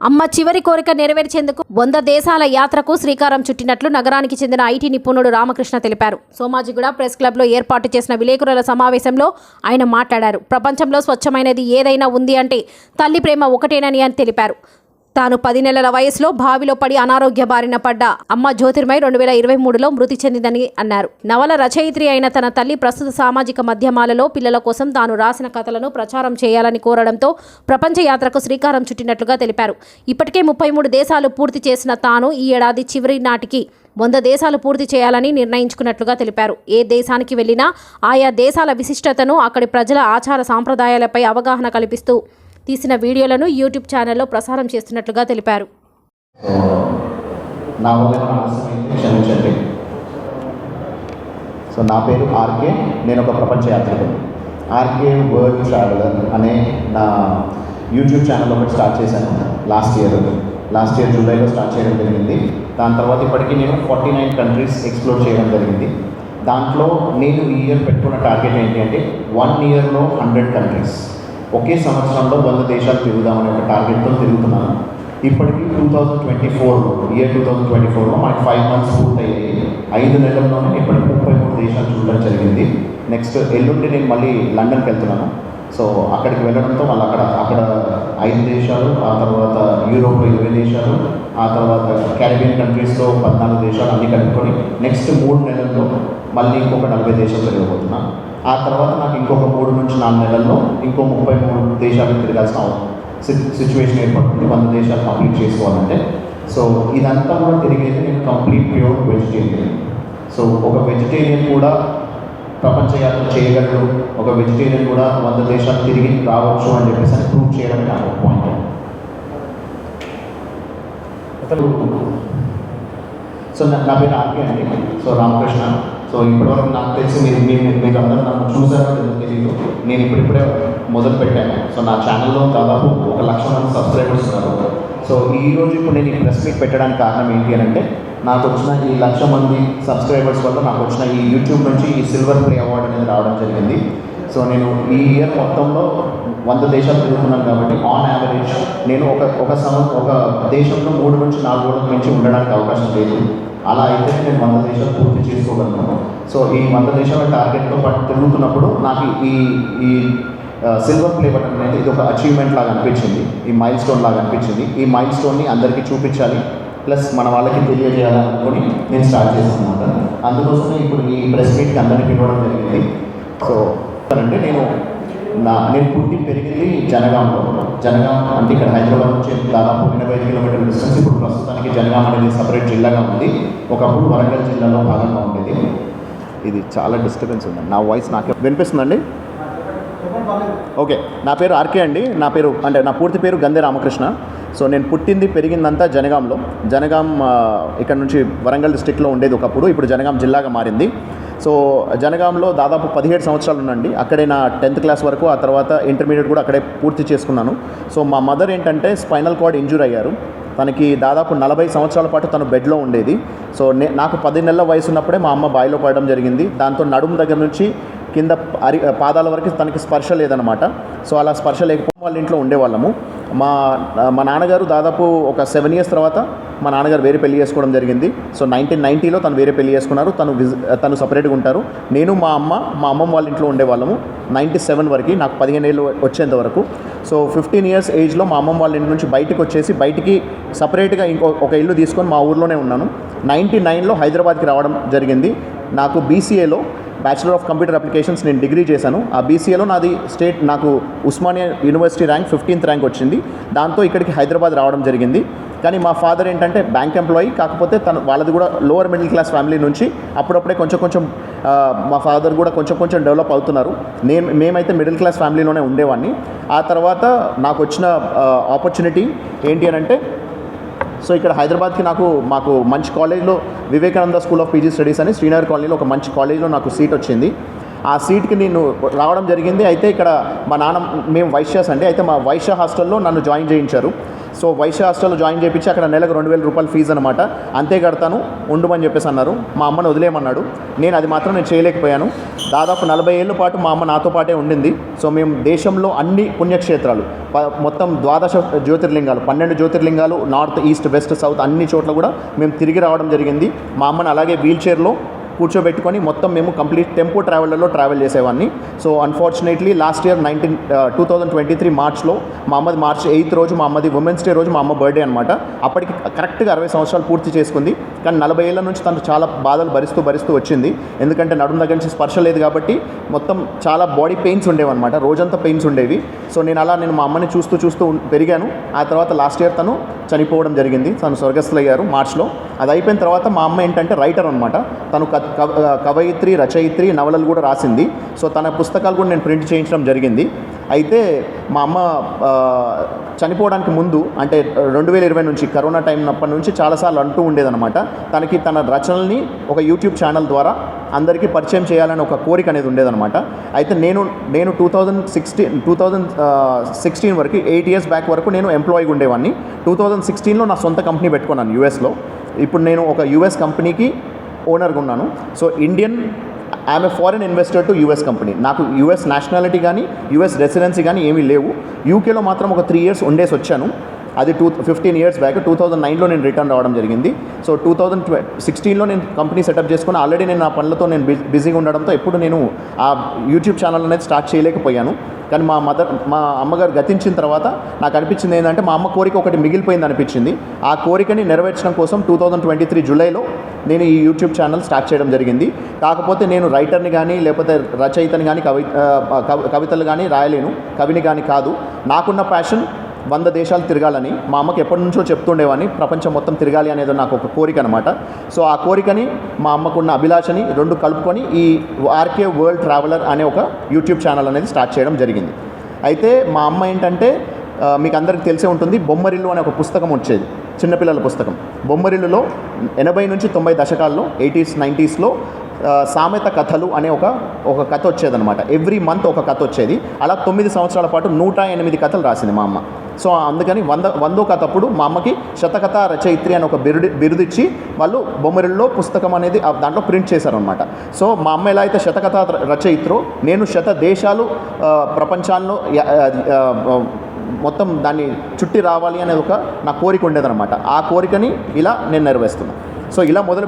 అమ్మ చివరి కోరిక నెరవేర్చేందుకు 100 దేశాల యాత్రకు శ్రీకారం చుట్టినట్లు నగరానికి చెందిన ఐటీ నిపుణుడు రామకృష్ణ తెలిపారు. సోమాజిగూడ ప్రెస్ క్లబ్లో ఏర్పాటు చేసిన విలేకరుల సమావేశంలో ఆయన మాట్లాడారు. ప్రపంచంలో స్వచ్ఛమైనది ఏదైనా ఉంది అంటే తల్లి ప్రేమ ఒకటేనని అని తెలిపారు. తాను 10 నెలల వయసులో బావిలో పడి అనారోగ్య బారిన పడ్డ అమ్మ జ్యోతిర్మయి 2023లో మృతి చెందిందని అన్నారు. నవల రచయిత్రి అయిన తన తల్లి ప్రస్తుత సామాజిక మాధ్యమాలలో పిల్లల కోసం తాను రాసిన కథలను ప్రచారం చేయాలని కోరడంతో ప్రపంచ యాత్రకు శ్రీకారం చుట్టినట్లుగా తెలిపారు. ఇప్పటికే 33 దేశాలు పూర్తి చేసిన తాను ఈ ఏడాది చివరి నాటికి 100 దేశాలు పూర్తి చేయాలని నిర్ణయించుకున్నట్లుగా తెలిపారు. ఏ దేశానికి వెళ్ళినా ఆయా దేశాల విశిష్టతను, అక్కడి ప్రజల ఆచార సాంప్రదాయాలపై అవగాహన కల్పిస్తూ తీసిన వీడియోలను యూట్యూబ్ ఛానల్లో ప్రసారం చేస్తున్నట్లుగా తెలిపారు. నా పేరు ఆర్కే. నేను ఒక ప్రపంచ యాత్రికుడు. ఆర్కే వరల్డ్ ట్రావెలర్ అనే నా యూట్యూబ్ ఛానల్ ఒకటి స్టార్ట్ చేశాను లాస్ట్ ఇయర్ జూలైలో స్టార్ట్ చేయడం జరిగింది. దాని తర్వాత ఇప్పటికీ నేను 49 కంట్రీస్ ఎక్స్ప్లోర్ చేయడం జరిగింది. దాంట్లో నేను ఈ ఇయర్ పెట్టుకున్న టార్గెట్ ఏంటి అంటే 1 ఇయర్లో 100 కంట్రీస్, ఒకే సంవత్సరంలో 100 దేశాలు తిరుగుదామనే ఒక టార్గెట్తో తిరుగుతున్నాను. ఇప్పటికీ 2024లో మనకి 5 మంత్స్ పూర్తయ్యాయి. 5 నెలల్లోనే ఇప్పటికి 33 దేశాలు చూడడం జరిగింది. నెక్స్ట్ ఎల్లుండి నేను మళ్ళీ లండన్కి వెళ్తున్నాను. సో అక్కడికి వెళ్ళడంతో మళ్ళీ అక్కడ 5 దేశాలు, ఆ తర్వాత యూరోప్లో 20 దేశాలు, ఆ తర్వాత క్యారిబియన్ కంట్రీస్లో 14 దేశాలు అన్నీ కలుపుకొని నెక్స్ట్ 3 నెలల్లో మళ్ళీ ఇంకొక 40 దేశాలు తిరగబోతున్నాను. ఆ తర్వాత నాకు ఇంకొక 3 నుంచి 4 నెలల్లో ఇంకో 33 దేశాలకు తిరగాల్సిన సిచ్యువేషన్ ఏర్పడుతుంది 100 దేశాలు కంప్లీట్ చేసుకోవాలంటే. సో ఇదంతా కూడా తిరిగేది నేను కంప్లీట్ ప్యూర్ వెజిటేరియన్. సో ఒక వెజిటేరియన్ కూడా ప్రపంచ యాత్ర చేయగలడు, ఒక వెజిటేరియన్ కూడా 100 దేశాలు తిరిగి రావచ్చు అని చెప్పేసి ప్రూవ్ చేయడం నాకు ఒక పాయింట్. సో నా పేరు ఆర్కే అండి. సో రామకృష్ణ. సో ఇప్పటివరకు నాకు తెలిసి మీరు అందరూ నన్ను చూసారో తెలియదు. నేను ఇప్పుడిప్పుడే మొదలు పెట్టాను. సో నా ఛానల్లో దాదాపు 1,00,000 మంది సబ్స్క్రైబర్స్ ఉన్నారు. సో ఈరోజు ఇప్పుడు నేను ఈ ప్రెస్ మీట్ పెట్టడానికి కారణం ఏంటి అని అంటే, నాకు వచ్చిన ఈ 1,00,000 మంది సబ్స్క్రైబర్స్ వల్ల నాకు వచ్చిన ఈ యూట్యూబ్ నుంచి ఈ సిల్వర్ ప్లే అవార్డు అనేది రావడం జరిగింది. సో నేను ఈ ఇయర్ మొత్తంలో 100 దేశాలు తిరుగుతున్నాను కాబట్టి ఆన్ యావరేజ్ నేను ఒక దేశంలో 3 నుంచి 4 రోజుల నుంచి ఉండడానికి అవకాశం లేదు. అలా అయితే నేను 100 దేశాలు పూర్తి చేసుకోగలను. సో ఈ 100 దేశాల టార్గెట్తో పాటు తిరుగుతున్నప్పుడు నాకు ఈ సిల్వర్ ప్లే బటన్ అనేది ఇది ఒక అచీవ్మెంట్ లాగా అనిపించింది, ఈ మైల్ స్టోన్ లాగా అనిపించింది. ఈ మైల్ స్టోన్ని అందరికీ చూపించాలి, ప్లస్ మన వాళ్ళకి తెలియజేయాలనుకొని నేను స్టార్ట్ చేశాను అనమాట. అందుకోసమే ఇప్పుడు ఈ ప్రెస్ మీట్కి అందరినీ పిలవడం జరిగింది. సో అంటే నేను పుట్టి పెరిగింది జనగాం అంటే ఇక్కడ హైదరాబాద్ నుంచి దాదాపు 85 కిలోమీటర్ల డిస్టెన్స్. ఇప్పుడు ప్రస్తుతానికి జనగాం అనేది సపరేట్ జిల్లాగా ఉంది. ఒకప్పుడు వరంగల్ జిల్లాలో భాగంగా ఉండేది. ఇది చాలా డిస్టర్బెన్స్ ఉందండి. నా వాయిస్ నాకే వినిపిస్తుందండి? ఓకే. నా పేరు ఆర్కే అండి. నా పూర్తి పేరు గంధే రామకృష్ణ. సో నేను పుట్టింది పెరిగిందంతా జనగాం ఇక్కడ నుంచి వరంగల్ డిస్ట్రిక్ట్లో ఉండేది ఒకప్పుడు. ఇప్పుడు జనగాం జిల్లాగా మారింది. సో జనగాంలో దాదాపు 17 సంవత్సరాలు ఉండండి. అక్కడే నా 10th క్లాస్ వరకు, ఆ తర్వాత ఇంటర్మీడియట్ కూడా అక్కడే పూర్తి చేసుకున్నాను. సో మా మదర్ ఏంటంటే స్పైనల్ కార్డ్ ఇంజూర్ అయ్యారు. తనకి దాదాపు 40 సంవత్సరాల పాటు తను బెడ్లో ఉండేది. సో నాకు 10 నెలల వయసు ఉన్నప్పుడే మా అమ్మ బావిలో పడడం జరిగింది. దాంతో నడుము దగ్గర నుంచి కింద పాదాల వరకు తనకి స్పర్శ లేదనమాట. సో అలా స్పర్శ లేకపోతే వాళ్ళ ఇంట్లో ఉండేవాళ్ళము. మా నాన్నగారు దాదాపు ఒక 7 ఇయర్స్ తర్వాత మా నాన్నగారు వేరే పెళ్లి చేసుకోవడం జరిగింది. సో 1990లో తను వేరే పెళ్లి చేసుకున్నారు. తను సపరేట్గా ఉంటారు. నేను మా అమ్మమ్మ వాళ్ళ ఇంట్లో ఉండేవాళ్ళము 97 వరకు, నాకు 15 ఏళ్ళు వచ్చేంత వరకు. సో 15 ఇయర్స్ ఏజ్లో మా అమ్మమ్మ వాళ్ళ ఇంటి నుంచి బయటికి సపరేట్గా ఒక ఇల్లు తీసుకొని మా ఊర్లోనే ఉన్నాను. 99లో హైదరాబాద్కి రావడం జరిగింది. నాకు BCAలో బ్యాచిలర్ ఆఫ్ కంప్యూటర్ అప్లికేషన్స్ నేను డిగ్రీ చేశాను. ఆ BCAలో నాకు Osmania university rank 15th rank వచ్చింది. దాంతో ఇక్కడికి హైదరాబాద్ రావడం జరిగింది. కానీ మా ఫాదర్ ఏంటంటే బ్యాంక్ ఎంప్లాయీ, కాకపోతే వాళ్ళది కూడా లోవర్ మిడిల్ క్లాస్ ఫ్యామిలీ నుంచి అప్పుడప్పుడే కొంచెం మా ఫాదర్ కూడా కొంచెం డెవలప్ అవుతున్నారు. మేమైతే మిడిల్ క్లాస్ ఫ్యామిలీలోనే ఉండేవాడిని. ఆ తర్వాత నాకు వచ్చిన ఆపర్చునిటీ ఏంటి అని అంటే, సో ఇక్కడ హైదరాబాద్కి మాకు మంచి కాలేజ్లో Vivekananda school of PG studies అని శ్రీనగర్ కాలనీలో ఒక మంచి కాలేజ్లో నాకు సీట్ వచ్చింది. ఆ సీట్కి నేను రావడం జరిగింది. అయితే ఇక్కడ మా నాన్న మేము వైశ్యాస్ అండి. అయితే మా వైశ్య హాస్టల్లో నన్ను జాయిన్ చేయించారు. సో వైశ్య హాస్టల్లో జాయిన్ చేయించి అక్కడ నెలకు 2,000 రూపాయలు ఫీజు అనమాట, అంతే కడతాను ఉండమని చెప్పేసి అన్నారు. మా అమ్మని వదిలేయమన్నాడు. నేను అది మాత్రం నేను చేయలేకపోయాను. దాదాపు 40 ఏళ్ళ పాటు మా అమ్మ నాతో పాటే ఉండింది. సో మేము దేశంలో అన్ని పుణ్యక్షేత్రాలు మొత్తం 12 జ్యోతిర్లింగాలు, 12 జ్యోతిర్లింగాలు, నార్త్, ఈస్ట్, వెస్ట్, సౌత్ అన్ని చోట్ల కూడా మేము తిరిగి రావడం జరిగింది. మా అమ్మని అలాగే వీల్ చైర్లో కూర్చోబెట్టుకొని మొత్తం మేము కంప్లీట్ టెంపో ట్రావెల్లో ట్రావెల్ చేసేవాడిని. సో అన్ఫార్చునేట్లీ లాస్ట్ ఇయర్ 2023 మార్చ్లో మా అమ్మది March 8 రోజు, మా అమ్మది ఉమెన్స్ డే రోజు మా అమ్మ బర్త్డే అనమాట. అప్పటికి కరెక్ట్గా 60 సంవత్సరాలు పూర్తి చేసుకుంది. కానీ 40 ఏళ్ళ నుంచి తను చాలా బాధలు భరిస్తూ వచ్చింది. ఎందుకంటే నడుము దగ్గర నుంచి స్పర్శ లేదు కాబట్టి మొత్తం చాలా బాడీ పెయిన్స్ ఉండేవన్నమాట, రోజంతా పెయిన్స్ ఉండేవి. సో నేను మా అమ్మని చూస్తూ పెరిగాను. ఆ తర్వాత లాస్ట్ ఇయర్ తను చనిపోవడం జరిగింది. తను స్వర్గస్థులయ్యారు మార్చ్లో. అది అయిపోయిన తర్వాత మా అమ్మ ఏంటంటే రైటర్ అనమాట. తను కవయిత్రి, రచయిత్రి, నవలలు కూడా రాసింది. సో తన పుస్తకాలు కూడా నేను ప్రింట్ చేయించడం జరిగింది. అయితే మా అమ్మ చనిపోవడానికి ముందు అంటే 2020 నుంచి కరోనా టైం అప్పటి నుంచి చాలాసార్లు అంటూ ఉండేదన్నమాట, తనకి తన రచనల్ని ఒక యూట్యూబ్ ఛానల్ ద్వారా అందరికీ పరిచయం చేయాలని ఒక కోరిక అనేది ఉండేదన్నమాట. అయితే నేను 2016 వరకు 8 ఇయర్స్ బ్యాక్ వరకు నేను ఎంప్లాయీగా ఉండేవాడిని. 2016లో నా సొంత కంపెనీ పెట్టుకున్నాను యూఎస్లో. ఇప్పుడు నేను ఒక యూఎస్ కంపెనీకి ఓనర్గా ఉన్నాను. So I'm a foreign investor to US company. నాకు యూఎస్ నేషనాలిటీ కానీ యూఎస్ రెసిడెన్సీ కానీ ఏమీ లేవు. యూకేలో మాత్రం ఒక 3 ఇయర్స్ ఉండేసి వచ్చాను. అది 15 ఇయర్స్ బ్యాక్. 2009లో నేను రిటర్న్ రావడం జరిగింది. సో 2016లో నేను కంపెనీ సెటప్ చేసుకుని ఆల్రెడీ నేను నా పనులతో నేను బిజీగా ఉండడంతో ఎప్పుడు నేను ఆ యూట్యూబ్ ఛానల్ అనేది స్టార్ట్ చేయలేకపోయాను. కానీ మా అమ్మగారు గతించిన తర్వాత నాకు అనిపించింది ఏంటంటే మా అమ్మ కోరిక ఒకటి మిగిలిపోయింది అనిపించింది. ఆ కోరికని నెరవేర్చడం కోసం 2023 జూలైలో నేను ఈ యూట్యూబ్ ఛానల్ స్టార్ట్ చేయడం జరిగింది. కాకపోతే నేను రైటర్ని కానీ లేకపోతే రచయితని కానీ కవితలు కానీ రాయలేను, కవిని కానీ కాదు. నాకున్న ప్యాషన్ 100 దేశాలు తిరగాలని. మా అమ్మకి ఎప్పటి నుంచో చెప్తుండేవాడిని, ప్రపంచం మొత్తం తిరగాలి అనేది నాకు ఒక కోరిక అనమాట. సో ఆ కోరికని, మా అమ్మకున్న అభిలాషని రెండు కలుపుకొని ఈ ఆర్కే వరల్డ్ ట్రావెలర్ అనే ఒక యూట్యూబ్ ఛానల్ అనేది స్టార్ట్ చేయడం జరిగింది. అయితే మా అమ్మ ఏంటంటే మీకు అందరికీ తెలిసే ఉంటుంది, బొమ్మరిల్లు అనే ఒక పుస్తకం వచ్చేది, చిన్నపిల్లల పుస్తకం. బొమ్మరిల్లులో 80 నుంచి 90 దశకాల్లో 80s 90sలో సామెత కథలు అనే ఒక కథ వచ్చేదనమాట. ఎవ్రీ మంత్ ఒక కథ వచ్చేది. అలా 9 సంవత్సరాల పాటు 108 కథలు రాసింది మా అమ్మ. సో అందుకని 100వ కథ అప్పుడు మా అమ్మకి శతకథ రచయిత్రి అని ఒక బిరుదిచ్చి వాళ్ళు బొమ్మరిల్లో పుస్తకం అనేది దాంట్లో ప్రింట్ చేశారనమాట. సో మా అమ్మ ఎలా అయితే శతకథ రచయిత్రో, నేను శత దేశాలు ప్రపంచాల్లో మొత్తం దాన్ని చుట్టి రావాలి అనేది నా కోరిక ఉండేదన్నమాట. ఆ కోరికని ఇలా నేను నెరవేరుస్తున్నాను. సో ఇలా మొదలు